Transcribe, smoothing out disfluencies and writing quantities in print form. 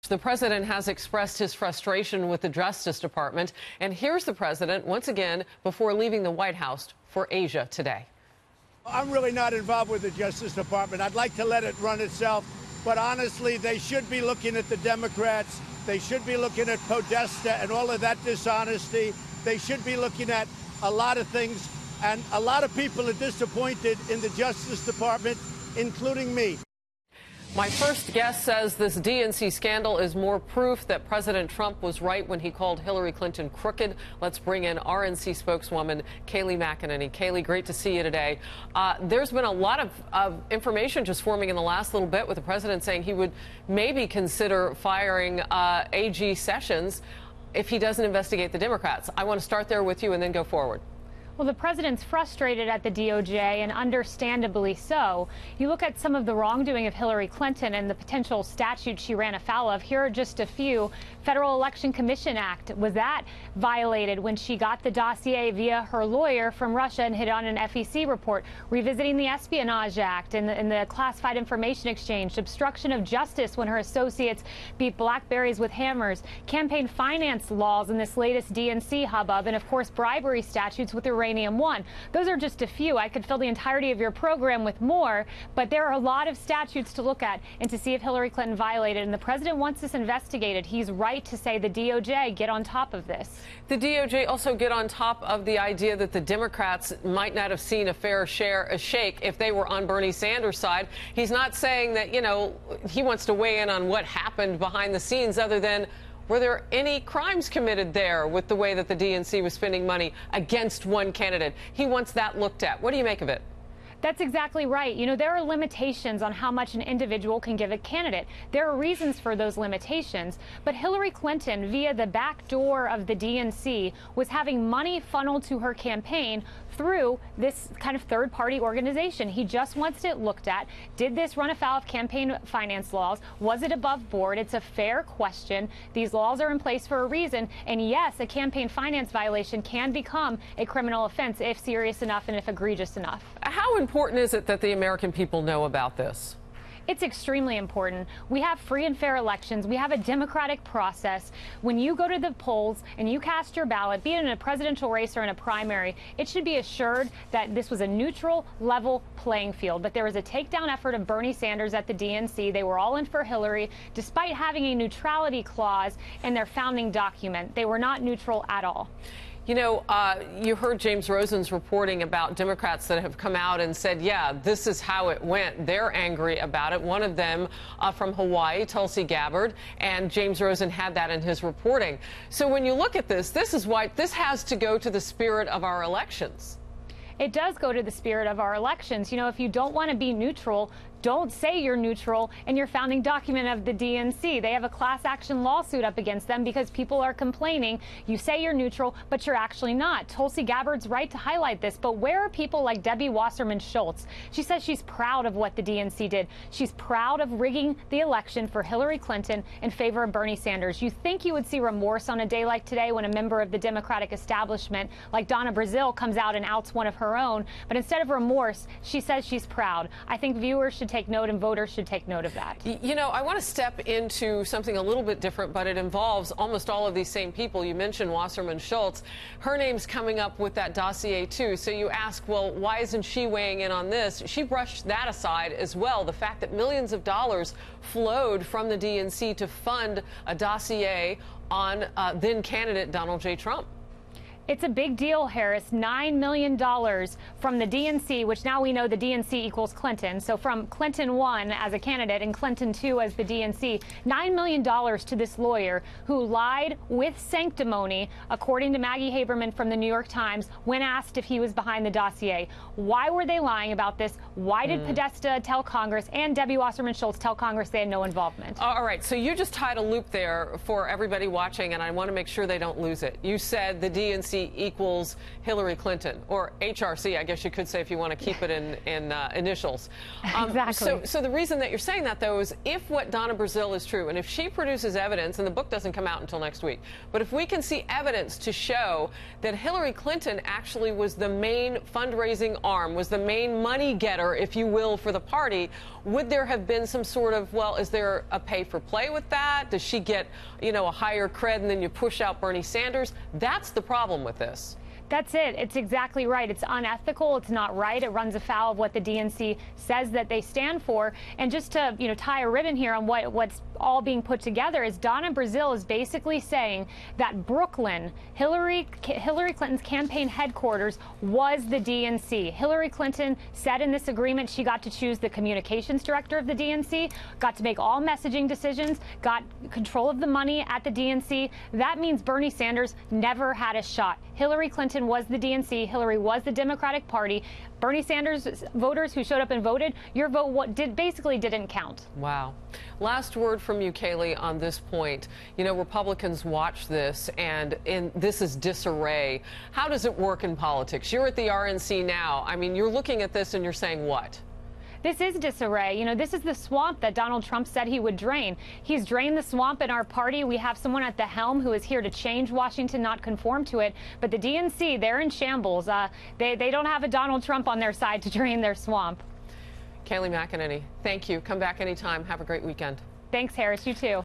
The president has expressed his frustration with the Justice Department. And here's the president once again before leaving the White House for Asia today. I'm really not involved with the Justice Department. I'd like to let it run itself. But honestly, they should be looking at the Democrats. They should be looking at Podesta and all of that dishonesty. They should be looking at a lot of things. And a lot of people are disappointed in the Justice Department, including me. My first guest says this DNC scandal is more proof that President Trump was right when he called Hillary Clinton crooked. Let's bring in RNC spokeswoman Kayleigh McEnany. Kayleigh, great to see you today. There's been a lot of information just forming in the last little bit with the president saying he would maybe consider firing AG Sessions if he doesn't investigate the Democrats. I want to start there with you and then go forward. Well, the president's frustrated at the DOJ, and understandably so. You look at some of the wrongdoing of Hillary Clinton and the potential statutes she ran afoul of. Here are just a few. Federal Election Commission Act, was that violated when she got the dossier via her lawyer from Russia and hid on an FEC report? Revisiting the Espionage Act and the classified information exchange. Obstruction of justice when her associates beat blackberries with hammers. Campaign finance laws in this latest DNC hubbub. And, of course, bribery statutes with Uranium One. Those are just a few. I could fill the entirety of your program with more, but there are a lot of statutes to look at and to see if Hillary Clinton violated. And the president wants this investigated. He's right to say the DOJ get on top of this. The DOJ also get on top of the idea that the Democrats might not have seen a fair shake if they were on Bernie Sanders' side. He's not saying that, you know, he wants to weigh in on what happened behind the scenes other than were there any crimes committed there with the way that the DNC was spending money against one candidate? He wants that looked at. What do you make of it? That's exactly right. You know, there are limitations on how much an individual can give a candidate. There are reasons for those limitations. But Hillary Clinton, via the back door of the DNC, was having money funneled to her campaign through this kind of third-party organization. He just wants it looked at. Did this run afoul of campaign finance laws? Was it above board? It's a fair question. These laws are in place for a reason. And yes, a campaign finance violation can become a criminal offense if serious enough and if egregious enough. How important is it that the American people know about this? It's extremely important. We have free and fair elections. We have a democratic process. When you go to the polls and you cast your ballot, be it in a presidential race or in a primary, it should be assured that this was a neutral, level playing field. But there was a takedown effort of Bernie Sanders at the DNC. They were all in for Hillary, despite having a neutrality clause in their founding document. They were not neutral at all. You know, you heard James Rosen's reporting about Democrats that have come out and said, yeah, this is how it went. They're angry about it. One of them from Hawaii, Tulsi Gabbard, and James Rosen had that in his reporting. So when you look at this, this is why this has to go to the spirit of our elections. It does go to the spirit of our elections. You know, if you don't want to be neutral, don't say you're neutral in your founding document of the DNC. They have a class action lawsuit up against them because people are complaining. You say you're neutral, but you're actually not. Tulsi Gabbard's right to highlight this, but where are people like Debbie Wasserman Schultz? She says she's proud of what the DNC did. She's proud of rigging the election for Hillary Clinton in favor of Bernie Sanders. You think you would see remorse on a day like today when a member of the Democratic establishment like Donna Brazile comes out and outs one of her own, but instead of remorse, she says she's proud. I think viewers should take note and voters should take note of that. You know, I want to step into something a little bit different, but it involves almost all of these same people. You mentioned Wasserman Schultz. Her name's coming up with that dossier, too. So you ask, well, why isn't she weighing in on this? She brushed that aside as well. The fact that millions of dollars flowed from the DNC to fund a dossier on then candidate Donald J. Trump. It's a big deal, Harris. $9 million from the DNC, which now we know the DNC equals Clinton. So from Clinton 1 as a candidate and Clinton 2 as the DNC, $9 million to this lawyer who lied with sanctimony, according to Maggie Haberman from the New York Times, when asked if he was behind the dossier. Why were they lying about this? Why did Podesta tell Congress and Debbie Wasserman Schultz tell Congress they had no involvement? All right. So you just tied a loop there for everybody watching, and I want to make sure they don't lose it. You said the DNC DNC equals Hillary Clinton, or HRC, I guess you could say, if you want to keep it in initials. Exactly. So the reason that you're saying that, though, is if what Donna Brazile is true, and if she produces evidence, and the book doesn't come out until next week, but if we can see evidence to show that Hillary Clinton actually was the main fundraising arm, was the main money getter, if you will, for the party, would there have been some sort of, well, is there a pay for play with that? Does she get, you know, a higher cred and then you push out Bernie Sanders? That's the problem with this. That's it. It's exactly right. It's unethical. It's not right. It runs afoul of what the DNC says that they stand for. And just to, you know, tie a ribbon here on what's all being put together is Donna Brazile is basically saying that Brooklyn, Hillary Clinton's campaign headquarters, was the DNC. Hillary Clinton said in this agreement she got to choose the communications director of the DNC, got to make all messaging decisions, got control of the money at the DNC. That means Bernie Sanders never had a shot. Hillary Clinton was the DNC. Hillary was the Democratic Party. Bernie Sanders voters who showed up and voted, your vote basically didn't count. Wow. Last word from you, Kayleigh, on this point. You know, Republicans watch this, and this is disarray. How does it work in politics? You're at the RNC now. I mean, you're looking at this and you're saying what? This is disarray. You know, this is the swamp that Donald Trump said he would drain. He's drained the swamp in our party. We have someone at the helm who is here to change Washington, not conform to it. But the DNC, they're in shambles. They don't have a Donald Trump on their side to drain their swamp. Kayleigh McEnany, thank you. Come back anytime. Have a great weekend. Thanks, Harris. You too.